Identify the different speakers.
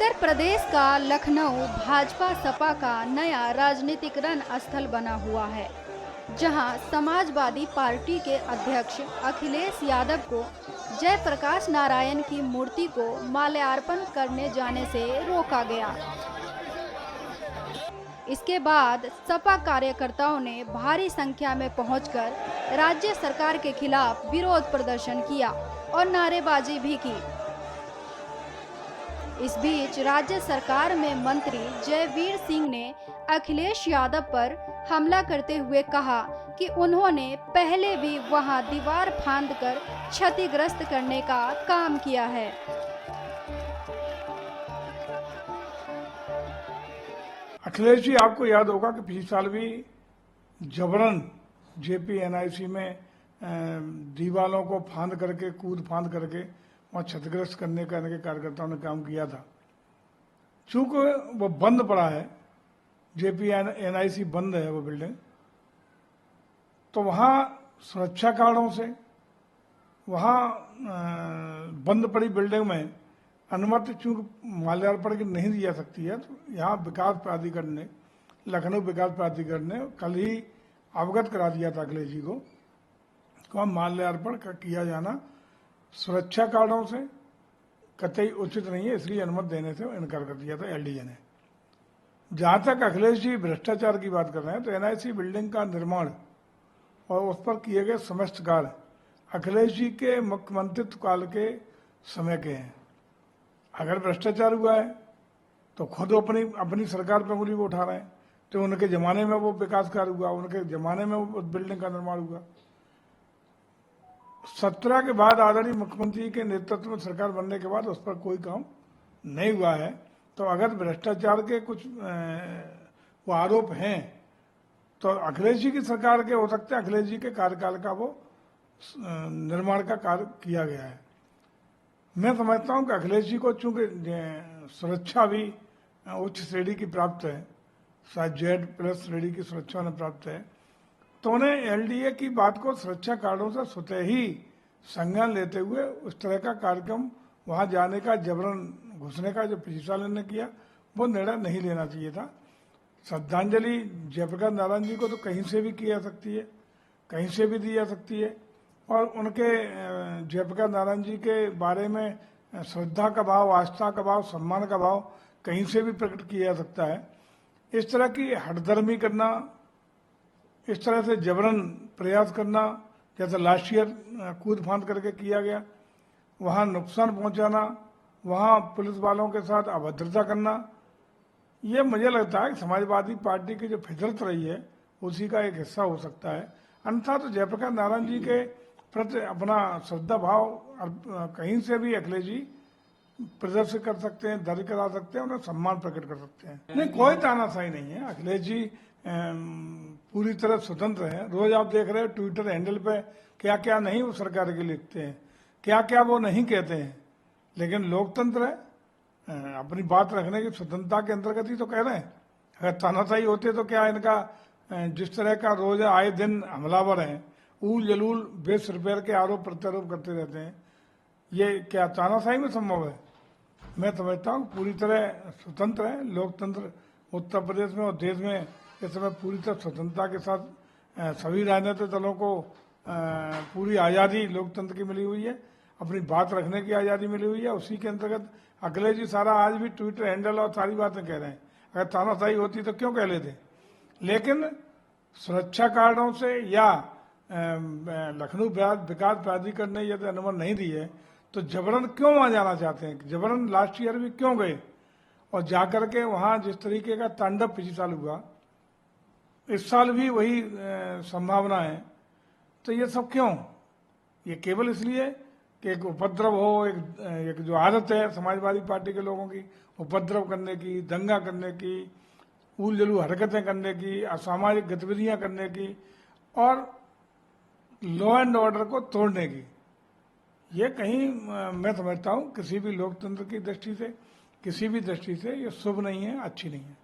Speaker 1: उत्तर प्रदेश का लखनऊ भाजपा सपा का नया राजनीतिक रणस्थल बना हुआ है, जहां समाजवादी पार्टी के अध्यक्ष अखिलेश यादव को जयप्रकाश नारायण की मूर्ति को माल्यार्पण करने जाने से रोका गया। इसके बाद सपा कार्यकर्ताओं ने भारी संख्या में पहुंचकर राज्य सरकार के खिलाफ विरोध प्रदर्शन किया और नारेबाजी भी की। इस बीच राज्य सरकार में मंत्री जयवीर सिंह ने अखिलेश यादव पर हमला करते हुए कहा कि उन्होंने पहले भी वहां दीवार फांदकर क्षतिग्रस्त करने का काम किया है।
Speaker 2: अखिलेश जी, आपको याद होगा कि पिछले साल भी जबरन जेपी एनआईसी में दीवालों को फांद करके कूद फांद करके वहाँ क्षतिग्रस्त करने का इनके कार्यकर्ताओं ने काम किया था। चूंकि वो बंद पड़ा है, जेपी एनआईसी बंद है वो बिल्डिंग, तो वहाँ सुरक्षा कारणों से वहाँ बंद पड़ी बिल्डिंग में अनुमति चूंकि माल्यार्पण की नहीं दी जा सकती है, तो यहाँ विकास प्राधिकरण ने, लखनऊ विकास प्राधिकरण ने कल ही अवगत करा दिया था अखिलेश जी को वहाँ माल्यार्पण किया जाना सुरक्षा कारणों से कतई उचित नहीं है, इसलिए अनुमति देने से इनकार कर दिया था एलडीए ने। जहां तक अखिलेश जी भ्रष्टाचार की बात कर रहे हैं, तो एनआईसी बिल्डिंग का निर्माण और उस पर किए गए समस्त कार्य अखिलेश जी के मुख्यमंत्रित्व काल के समय के हैं। अगर भ्रष्टाचार हुआ है तो खुद अपनी सरकार पर उंगली वो उठा रहे हैं, तो उनके जमाने में वो विकास कार्य हुआ, उनके जमाने में वो बिल्डिंग का निर्माण हुआ। 17 के बाद आदरणीय मुख्यमंत्री के नेतृत्व में सरकार बनने के बाद उस पर कोई काम नहीं हुआ है। तो अगर भ्रष्टाचार के कुछ वो आरोप हैं तो अखिलेश जी की सरकार के हो सकते हैं, अखिलेश जी के कार्यकाल का वो निर्माण का कार्य किया गया है। मैं समझता हूं कि अखिलेश जी को चूंकि सुरक्षा भी उच्च श्रेणी की प्राप्त है, शायद Z+ श्रेणी की सुरक्षा उन्हें प्राप्त है, तो उन्हें एलडीए की बात को सुरक्षा कारणों से स्वतः ही संज्ञान लेते हुए उस तरह का कार्यक्रम वहां जाने का, जबरन घुसने का जो पिछले साल ने किया, वो निर्णय नहीं लेना चाहिए था। श्रद्धांजलि जयप्रकाश नारायण जी को तो कहीं से भी की जा सकती है, कहीं से भी दी जा सकती है, और उनके जयप्रकाश नारायण जी के बारे में श्रद्धा का भाव, आस्था का भाव, सम्मान का भाव कहीं से भी प्रकट किया जा सकता है। इस तरह की हठधर्मी करना, इस तरह से जबरन प्रयास करना, जैसे लास्ट ईयर कूद फांद करके किया गया, वहां नुकसान पहुंचाना, वहां पुलिस वालों के साथ अभद्रता करना, ये मुझे लगता है कि समाजवादी पार्टी की जो फितरत रही है उसी का एक हिस्सा हो सकता है। अन्यथा तो जयप्रकाश नारायण जी के प्रति अपना श्रद्धा भाव कहीं से भी अखिलेश जी प्रदर्शित कर सकते हैं, दर्ज करा सकते हैं, उन्हें सम्मान प्रकट कर सकते हैं। नहीं, कोई तानाशाही नहीं है। अखिलेश जी पूरी तरह स्वतंत्र है। रोज आप देख रहे हो ट्विटर हैंडल पे क्या क्या नहीं वो सरकार के लिखते हैं, क्या क्या वो नहीं कहते हैं, लेकिन लोकतंत्र है, अपनी बात रखने की स्वतंत्रता के अंतर्गत ही तो कह रहे हैं। अगर तानाशाही होते तो क्या इनका जिस तरह का रोज आए दिन हमलावर हैं, ऊल जलूल बेसरिपेयर के आरोप प्रत्यारोप करते रहते हैं, ये क्या तानाशाही में संभव है? मैं समझता हूँ पूरी तरह स्वतंत्र है। लोकतंत्र उत्तर प्रदेश में और देश में इस समय पूरी तरह स्वतंत्रता के साथ सभी राजनीतिक दलों को पूरी आज़ादी लोकतंत्र की मिली हुई है, अपनी बात रखने की आज़ादी मिली हुई है। उसी के अंतर्गत अखिलेश जी सारा आज भी ट्विटर हैंडल और सारी बातें कह रहे हैं। अगर तानाशाही होती तो क्यों कह लेते? लेकिन सुरक्षा कारणों से या लखनऊ विकास प्राधिकरण ने यदि अनुमति नहीं दी है तो जबरन क्यों वहां जाना चाहते हैं? जबरन लास्ट ईयर भी क्यों गए और जाकर के वहां जिस तरीके का तांडव पिछले साल हुआ, इस साल भी वही संभावना है। तो ये सब क्यों? ये केवल इसलिए कि एक उपद्रव हो, एक जो आदत है समाजवादी पार्टी के लोगों की, उपद्रव करने की, दंगा करने की, उल जलू हरकतें करने की, असामाजिक गतिविधियां करने की और लॉ एंड ऑर्डर को तोड़ने की। ये कहीं मैं समझता हूँ किसी भी लोकतंत्र की दृष्टि से, किसी भी दृष्टि से ये शुभ नहीं है, अच्छी नहीं है।